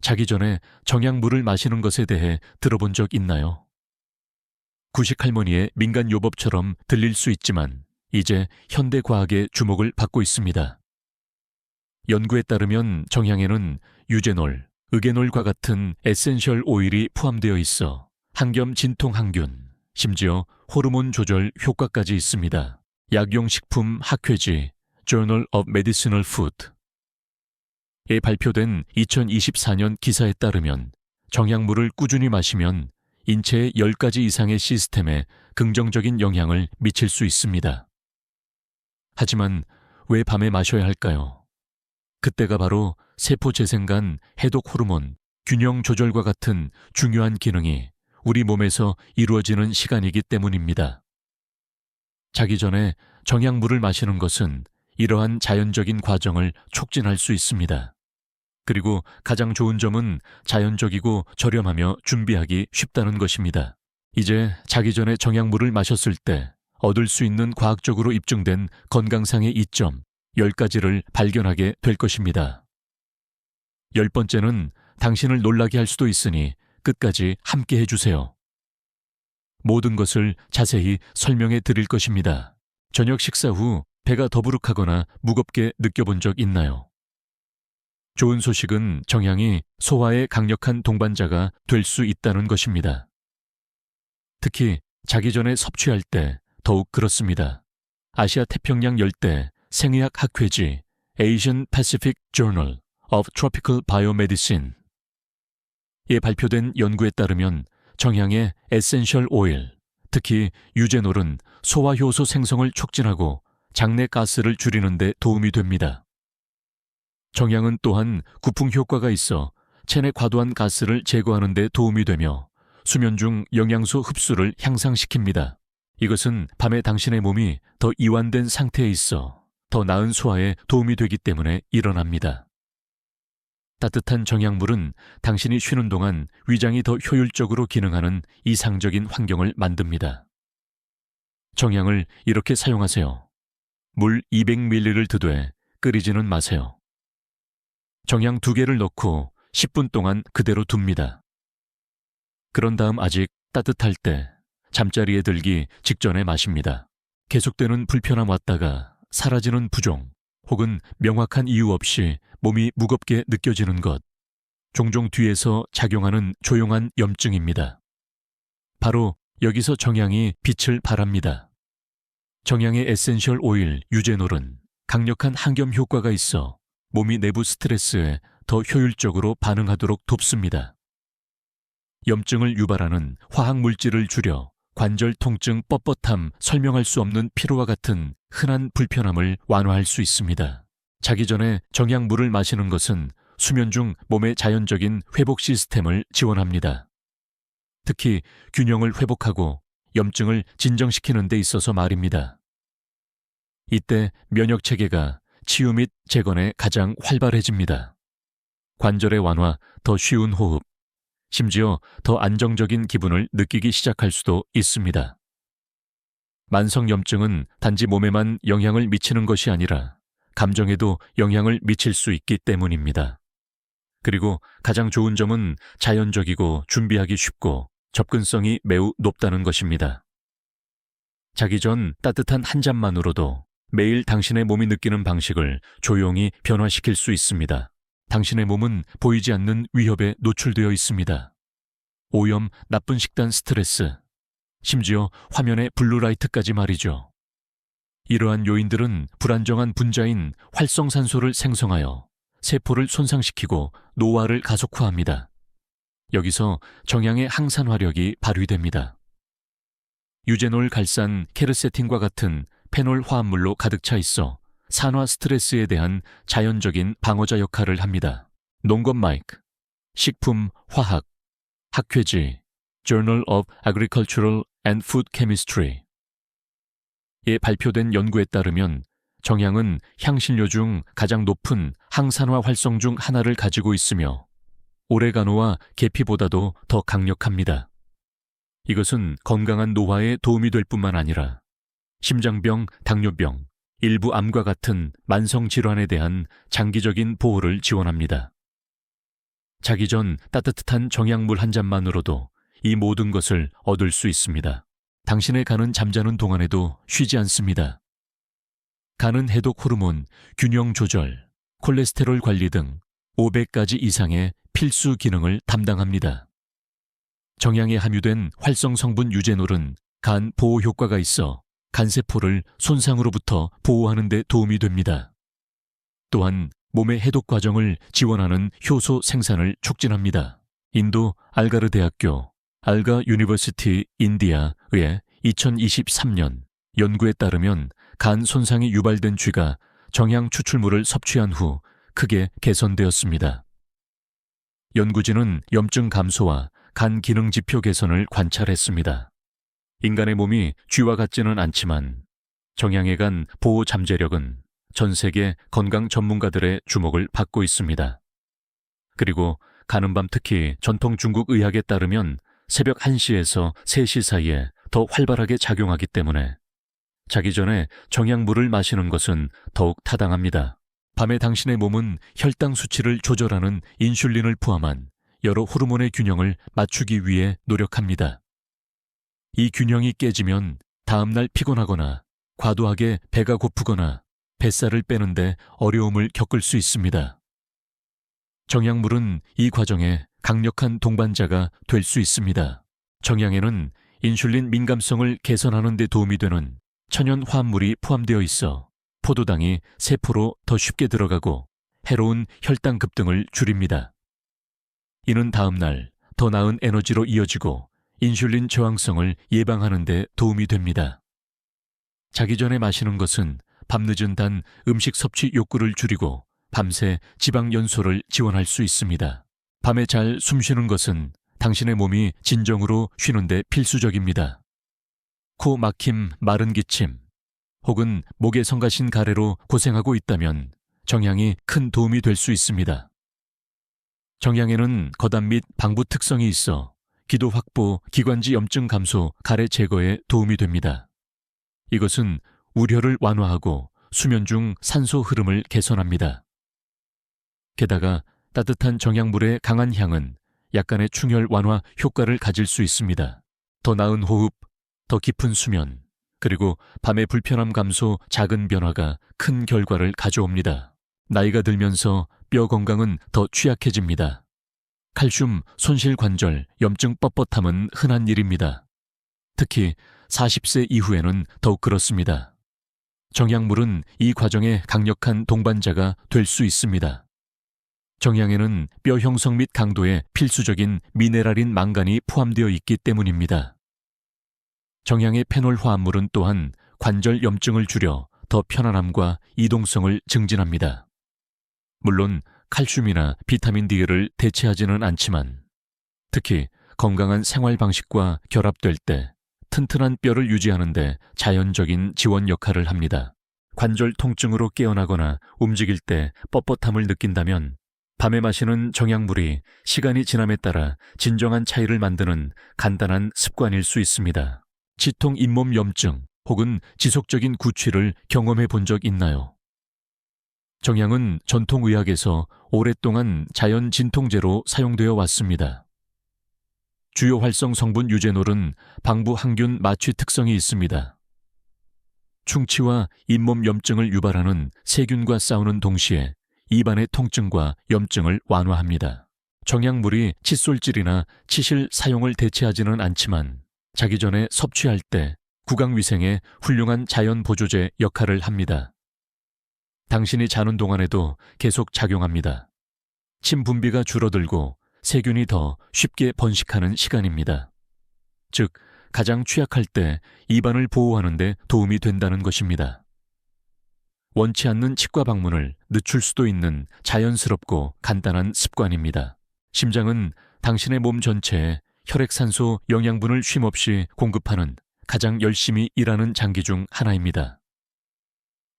자기 전에 정약물을 마시는 것에 대해 들어본 적 있나요? 구식 할머니의 민간 요법처럼 들릴 수 있지만 이제 현대 과학의 주목을 받고 있습니다. 연구에 따르면 정향에는 유제놀, 의게놀과 같은 에센셜 오일이 포함되어 있어 항염 진통 항균, 심지어 호르몬 조절 효과까지 있습니다. 약용식품 학회지 Journal of Medicinal Food에 발표된 2024년 기사에 따르면 정약물을 꾸준히 마시면 인체의 10가지 이상의 시스템에 긍정적인 영향을 미칠 수 있습니다. 하지만 왜 밤에 마셔야 할까요? 그때가 바로 세포 재생간 해독 호르몬, 균형 조절과 같은 중요한 기능이 우리 몸에서 이루어지는 시간이기 때문입니다. 자기 전에 정약물을 마시는 것은 이러한 자연적인 과정을 촉진할 수 있습니다. 그리고 가장 좋은 점은 자연적이고 저렴하며 준비하기 쉽다는 것입니다. 이제 자기 전에 정약물을 마셨을 때 얻을 수 있는 과학적으로 입증된 건강상의 이점 10가지를 발견하게 될 것입니다. 10번째는 당신을 놀라게 할 수도 있으니 끝까지 함께 해주세요. 모든 것을 자세히 설명해 드릴 것입니다. 저녁 식사 후 배가 더부룩하거나 무겁게 느껴본 적 있나요? 좋은 소식은 정향이 소화에 강력한 동반자가 될 수 있다는 것입니다. 특히 자기 전에 섭취할 때 더욱 그렇습니다. 아시아 태평양 열대 생의학 학회지 Asian Pacific Journal of Tropical Biomedicine에 발표된 연구에 따르면 정향의 에센셜 오일, 특히 유제놀은 소화효소 생성을 촉진하고 장내 가스를 줄이는 데 도움이 됩니다. 정향은 또한 구풍 효과가 있어 체내 과도한 가스를 제거하는 데 도움이 되며 수면 중 영양소 흡수를 향상시킵니다. 이것은 밤에 당신의 몸이 더 이완된 상태에 있어 더 나은 소화에 도움이 되기 때문에 일어납니다. 따뜻한 정약물은 당신이 쉬는 동안 위장이 더 효율적으로 기능하는 이상적인 환경을 만듭니다. 정약을 이렇게 사용하세요. 물 200ml를 드되 끓이지는 마세요. 정양 2개를 넣고 10분 동안 그대로 둡니다. 그런 다음 아직 따뜻할 때 잠자리에 들기 직전에 마십니다. 계속되는 불편함 왔다가 사라지는 부종 혹은 명확한 이유 없이 몸이 무겁게 느껴지는 것, 종종 뒤에서 작용하는 조용한 염증입니다. 바로 여기서 정향이 빛을 발합니다. 정향의 에센셜 오일 유제놀은 강력한 항염 효과가 있어 몸이 내부 스트레스에 더 효율적으로 반응하도록 돕습니다. 염증을 유발하는 화학물질을 줄여 관절 통증, 뻣뻣함, 설명할 수 없는 피로와 같은 흔한 불편함을 완화할 수 있습니다. 자기 전에 정약물을 마시는 것은 수면 중 몸의 자연적인 회복 시스템을 지원합니다. 특히 균형을 회복하고 염증을 진정시키는 데 있어서 말입니다. 이때 면역 체계가 치유 및 재건에 가장 활발해집니다. 관절의 완화, 더 쉬운 호흡, 심지어 더 안정적인 기분을 느끼기 시작할 수도 있습니다. 만성염증은 단지 몸에만 영향을 미치는 것이 아니라 감정에도 영향을 미칠 수 있기 때문입니다. 그리고 가장 좋은 점은 자연적이고 준비하기 쉽고 접근성이 매우 높다는 것입니다. 자기 전 따뜻한 한 잔만으로도 매일 당신의 몸이 느끼는 방식을 조용히 변화시킬 수 있습니다. 당신의 몸은 보이지 않는 위협에 노출되어 있습니다. 오염, 나쁜 식단, 스트레스, 심지어 화면의 블루라이트까지 말이죠. 이러한 요인들은 불안정한 분자인 활성산소를 생성하여 세포를 손상시키고 노화를 가속화합니다. 여기서 정향의 항산화력이 발휘됩니다. 유제놀, 갈산, 케르세틴과 같은 페놀 화합물로 가득 차 있어 산화 스트레스에 대한 자연적인 방어자 역할을 합니다. 농검 마이크, 식품, 화학, 학회지 Journal of Agricultural and Food Chemistry에 발표된 연구에 따르면 정향은 향신료 중 가장 높은 항산화 활성 중 하나를 가지고 있으며 오레가노와 계피보다도 더 강력합니다. 이것은 건강한 노화에 도움이 될 뿐만 아니라 심장병, 당뇨병, 일부 암과 같은 만성질환에 대한 장기적인 보호를 지원합니다. 자기 전 따뜻한 정약물 한 잔만으로도 이 모든 것을 얻을 수 있습니다. 당신의 간은 잠자는 동안에도 쉬지 않습니다. 간은 해독 호르몬, 균형 조절, 콜레스테롤 관리 등 500가지 이상의 필수 기능을 담당합니다. 정향에 함유된 활성 성분 유제놀은 간 보호 효과가 있어 간세포를 손상으로부터 보호하는 데 도움이 됩니다. 또한 몸의 해독 과정을 지원하는 효소 생산을 촉진합니다. 인도 알가르 대학교 알가 유니버시티 인디아의 2023년 연구에 따르면 간 손상이 유발된 쥐가 정향 추출물을 섭취한 후 크게 개선되었습니다. 연구진은 염증 감소와 간 기능 지표 개선을 관찰했습니다. 인간의 몸이 쥐와 같지는 않지만 정향의 간 보호 잠재력은 전 세계 건강 전문가들의 주목을 받고 있습니다. 그리고 가는 밤 특히 전통 중국 의학에 따르면 새벽 1시에서 3시 사이에 더 활발하게 작용하기 때문에 자기 전에 정향물을 마시는 것은 더욱 타당합니다. 밤에 당신의 몸은 혈당 수치를 조절하는 인슐린을 포함한 여러 호르몬의 균형을 맞추기 위해 노력합니다. 이 균형이 깨지면 다음날 피곤하거나 과도하게 배가 고프거나 뱃살을 빼는데 어려움을 겪을 수 있습니다. 정향물은 이 과정에 강력한 동반자가 될 수 있습니다. 정향에는 인슐린 민감성을 개선하는 데 도움이 되는 천연 화합물이 포함되어 있어 포도당이 세포로 더 쉽게 들어가고 해로운 혈당 급등을 줄입니다. 이는 다음날 더 나은 에너지로 이어지고 인슐린 저항성을 예방하는 데 도움이 됩니다. 자기 전에 마시는 것은 밤늦은 단 음식 섭취 욕구를 줄이고 밤새 지방 연소를 지원할 수 있습니다. 밤에 잘 숨쉬는 것은 당신의 몸이 진정으로 쉬는데 필수적입니다. 코 막힘, 마른 기침, 혹은 목에 성가신 가래로 고생하고 있다면 정향이 큰 도움이 될 수 있습니다. 정향에는 거담 및 방부 특성이 있어 기도 확보, 기관지 염증 감소, 가래 제거에 도움이 됩니다. 이것은 우려를 완화하고 수면 중 산소 흐름을 개선합니다. 게다가 따뜻한 정향물의 강한 향은 약간의 충혈 완화 효과를 가질 수 있습니다. 더 나은 호흡, 더 깊은 수면, 그리고 밤의 불편함 감소, 작은 변화가 큰 결과를 가져옵니다. 나이가 들면서 뼈 건강은 더 취약해집니다. 칼슘, 손실 관절, 염증 뻣뻣함은 흔한 일입니다. 특히 40세 이후에는 더욱 그렇습니다. 정향물은 이 과정에 강력한 동반자가 될 수 있습니다. 정향에는 뼈 형성 및 강도에 필수적인 미네랄인 망간이 포함되어 있기 때문입니다. 정향의 페놀 화합물은 또한 관절 염증을 줄여 더 편안함과 이동성을 증진합니다. 물론 칼슘이나 비타민 D를 대체하지는 않지만 특히 건강한 생활 방식과 결합될 때 튼튼한 뼈를 유지하는 데 자연적인 지원 역할을 합니다. 관절 통증으로 깨어나거나 움직일 때 뻣뻣함을 느낀다면 밤에 마시는 정향물이 시간이 지남에 따라 진정한 차이를 만드는 간단한 습관일 수 있습니다. 치통 잇몸 염증 혹은 지속적인 구취를 경험해 본 적 있나요? 정향은 전통의학에서 오랫동안 자연 진통제로 사용되어 왔습니다. 주요 활성 성분 유제놀은 방부 항균 마취 특성이 있습니다. 충치와 잇몸 염증을 유발하는 세균과 싸우는 동시에 입안의 통증과 염증을 완화합니다. 정향물이 칫솔질이나 치실 사용을 대체하지는 않지만 자기 전에 섭취할 때 구강위생에 훌륭한 자연 보조제 역할을 합니다. 당신이 자는 동안에도 계속 작용합니다. 침 분비가 줄어들고 세균이 더 쉽게 번식하는 시간입니다. 즉, 가장 취약할 때 입안을 보호하는 데 도움이 된다는 것입니다. 원치 않는 치과 방문을 늦출 수도 있는 자연스럽고 간단한 습관입니다. 심장은 당신의 몸 전체에 혈액산소 영양분을 쉼없이 공급하는 가장 열심히 일하는 장기 중 하나입니다.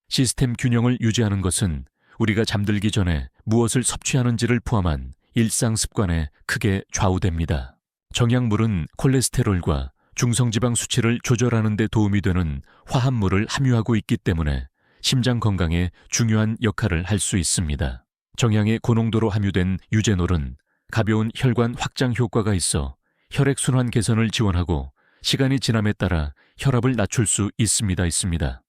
시스템 균형을 유지하는 것은 우리가 잠들기 전에 무엇을 섭취하는지를 포함한 일상 습관에 크게 좌우됩니다. 정향물은 콜레스테롤과 중성지방 수치를 조절하는 데 도움이 되는 화합물을 함유하고 있기 때문에 심장 건강에 중요한 역할을 할 수 있습니다. 정향의 고농도로 함유된 유제놀은 가벼운 혈관 확장 효과가 있어 혈액순환 개선을 지원하고 시간이 지남에 따라 혈압을 낮출 수 있습니다.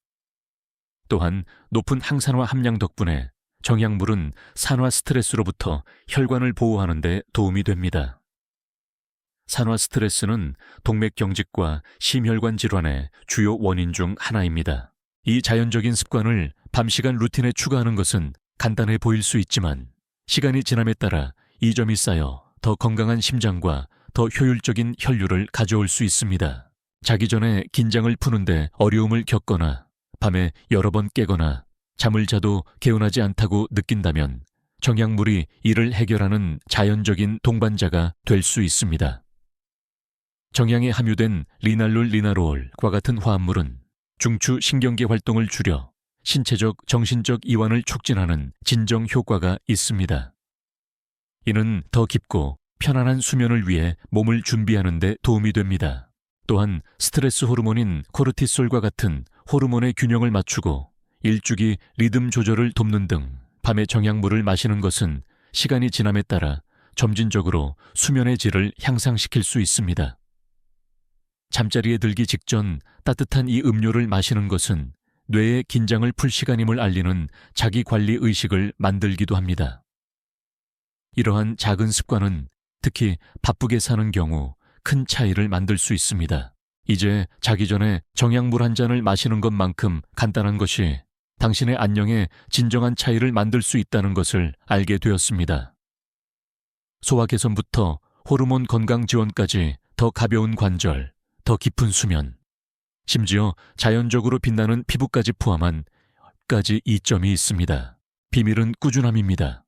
또한 높은 항산화 함량 덕분에 정약물은 산화 스트레스로부터 혈관을 보호하는 데 도움이 됩니다. 산화 스트레스는 동맥경직과 심혈관 질환의 주요 원인 중 하나입니다. 이 자연적인 습관을 밤 시간 루틴에 추가하는 것은 간단해 보일 수 있지만 시간이 지남에 따라 이 점이 쌓여 더 건강한 심장과 더 효율적인 혈류를 가져올 수 있습니다. 자기 전에 긴장을 푸는데 어려움을 겪거나 밤에 여러 번 깨거나 잠을 자도 개운하지 않다고 느낀다면 정약물이 이를 해결하는 자연적인 동반자가 될 수 있습니다. 정약에 함유된 리날룰 리나로올과 같은 화합물은 중추 신경계 활동을 줄여 신체적, 정신적 이완을 촉진하는 진정 효과가 있습니다. 이는 더 깊고 편안한 수면을 위해 몸을 준비하는 데 도움이 됩니다. 또한 스트레스 호르몬인 코르티솔과 같은 호르몬의 균형을 맞추고 일주기 리듬 조절을 돕는 등 밤에 정약물을 마시는 것은 시간이 지남에 따라 점진적으로 수면의 질을 향상시킬 수 있습니다. 잠자리에 들기 직전 따뜻한 이 음료를 마시는 것은 뇌의 긴장을 풀 시간임을 알리는 자기관리 의식을 만들기도 합니다. 이러한 작은 습관은 특히 바쁘게 사는 경우 큰 차이를 만들 수 있습니다. 이제 자기 전에 정약물 한 잔을 마시는 것만큼 간단한 것이 당신의 안녕에 진정한 차이를 만들 수 있다는 것을 알게 되었습니다. 소화 개선부터 호르몬 건강 지원까지 더 가벼운 관절, 더 깊은 수면, 심지어 자연적으로 빛나는 피부까지 포함한 10가지 이점이 있습니다. 비밀은 꾸준함입니다.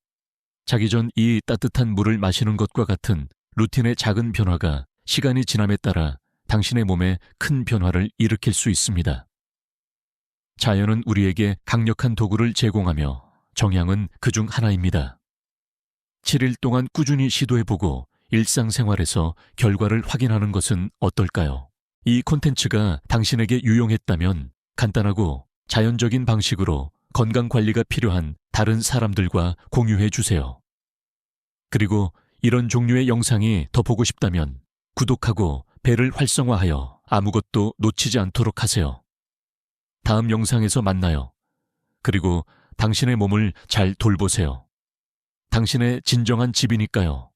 자기 전 이 따뜻한 물을 마시는 것과 같은 루틴의 작은 변화가 시간이 지남에 따라 당신의 몸에 큰 변화를 일으킬 수 있습니다. 자연은 우리에게 강력한 도구를 제공하며 정약은 그중 하나입니다. 7일 동안 꾸준히 시도해보고 일상생활에서 결과를 확인하는 것은 어떨까요? 이 콘텐츠가 당신에게 유용했다면 간단하고 자연적인 방식으로 건강관리가 필요한 다른 사람들과 공유해 주세요. 그리고 이런 종류의 영상이 더 보고 싶다면 구독하고 벨을 활성화하여 아무것도 놓치지 않도록 하세요. 다음 영상에서 만나요. 그리고 당신의 몸을 잘 돌보세요. 당신의 진정한 집이니까요.